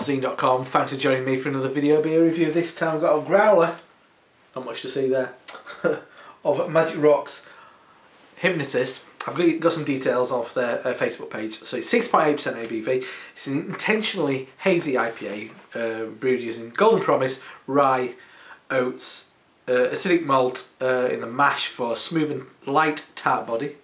HopZine.com. Thanks for joining me for another video beer review. This time I've got a growler, not much to see there, of Magic Rock's Hypnotist. I've got some details off their Facebook page. So it's 6.8% ABV. It's an intentionally hazy IPA brewed using Golden Promise, rye, oats, acidic malt in the mash for a smooth and light tart body.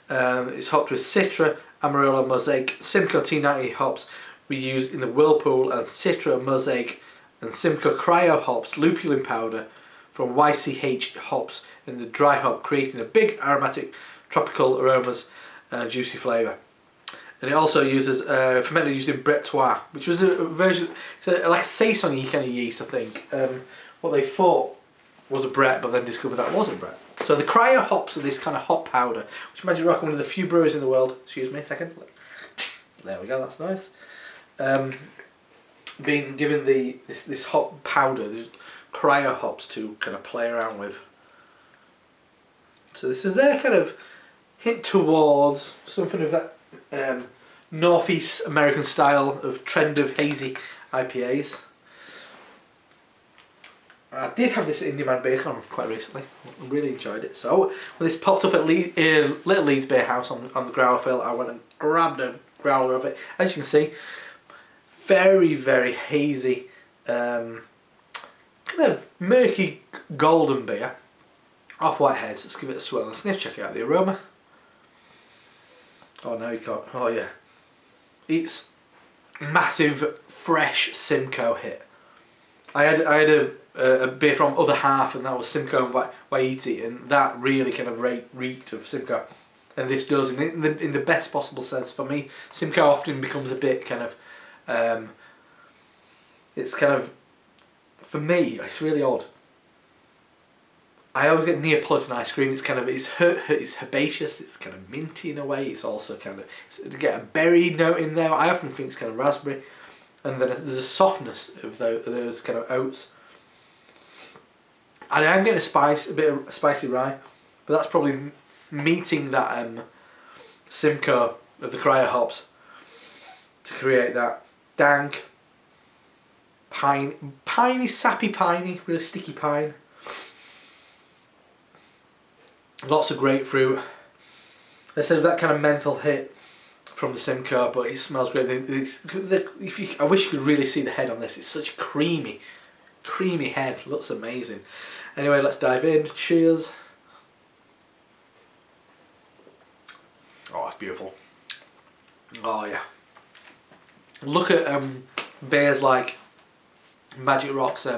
It's hopped with Citra, Amarillo, Mosaic, Simcoe T90 hops we use in the Whirlpool, and Citra, Mosaic and Simcoe Cryo hops, Lupulin Powder from YCH hops in the dry hop, creating a big aromatic tropical aromas and juicy flavour. And it also uses fermented used in Bretois, which was a version, like a saison-y kind of yeast, I think. What they thought was a Brett, but then discovered that wasn't Brett. So the cryo hops are this kind of hop powder, which Magic Rock are one of the few breweries in the world. Excuse me a second. There we go, that's nice. Being given this hop powder, these cryo hops to kind of play around with. So this is their kind of hint towards something of that northeast American style of trend of hazy IPAs. I did have this Indie Man Beer Con quite recently. I really enjoyed it. So when this popped up at Little Leeds Beer House on the growler fill, I went and grabbed a growler of it. As you can see, very, very hazy, kind of murky golden beer. Off-white heads. Let's give it a swirl and sniff. Check out the aroma. Oh no, you can't. Oh yeah. It's massive, fresh Simcoe hit. I had a beer from Other Half, and that was Simcoe and Waiti, and that really kind of reeked of Simcoe. And this does, in the best possible sense for me. Simcoe often becomes a bit kind of, it's kind of, for me, it's really odd. I always get Neapolitan ice cream. It's kind of, it's herbaceous, it's kind of minty in a way. It's also kind of, you get a berry note in there. I often think it's kind of raspberry. And then there's a softness of those kind of oats. And I am getting a bit of spicy rye, but that's probably meeting that Simcoe of the cryo hops to create that dank, piney, sappy piney, really sticky pine. Lots of grapefruit. I said that kind of menthol hit from the Simcoe, but it smells great. I wish you could really see the head on this. It's such a creamy head. Looks amazing. Anyway, let's dive in. Cheers. Oh, it's beautiful. Oh yeah. Look at beers like Magic Rock's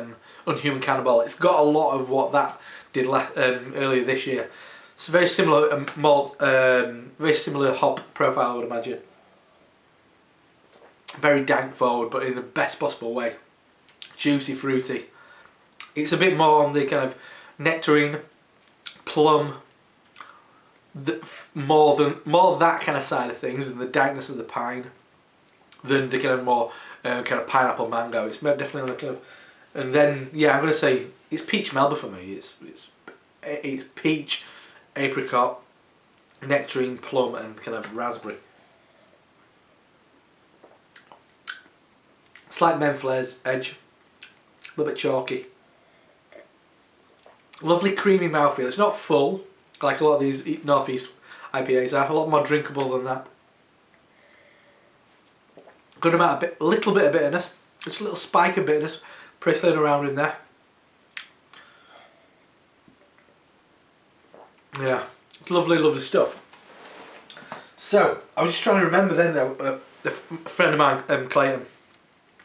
Unhuman Cannibal. It's got a lot of what that did earlier this year. It's a very similar malt, very similar hop profile, I would imagine. Very dank forward, but in the best possible way. Juicy, fruity. It's a bit more on the kind of nectarine, plum, more that kind of side of things, and the dankness of the pine, than the kind of more kind of pineapple mango. It's definitely on the kind of, and then yeah, I'm gonna say it's peach Melba for me. It's peach, apricot, nectarine, plum, and kind of raspberry. Slight menthol edge, a little bit chalky. Lovely creamy mouthfeel. It's not full like a lot of these northeast IPAs are. A lot more drinkable than that. Good amount of little bit of bitterness. Just a little spike of bitterness prickling around in there. Yeah, it's lovely, lovely stuff. So I was just trying to remember then though, a friend of mine, Clayton,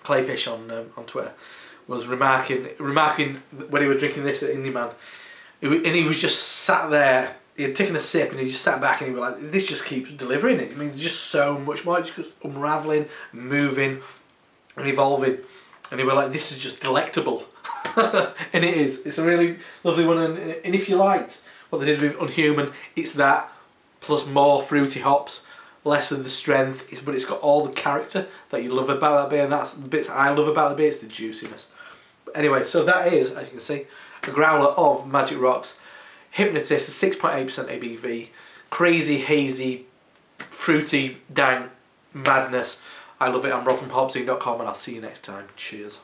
Clayfish on Twitter, was remarking when he was drinking this at Indie Man, and he was just sat there. He had taken a sip and he just sat back and he was like, "This just keeps delivering it. I mean, there's just so much more. It's just unraveling, moving, and evolving." And he was like, "This is just delectable," and it is. It's a really lovely one. And if you liked what they did with Unhuman, it's that plus more fruity hops, less of the strength, but it's got all the character that you love about that beer, and that's the bits I love about the beer. It's the juiciness. But anyway, so that is, as you can see, a growler of Magic Rock's Hypnotist, 6.8% ABV, crazy, hazy, fruity, dank madness I love it. I'm Rob from HopZine.com, and I'll see you next time. Cheers.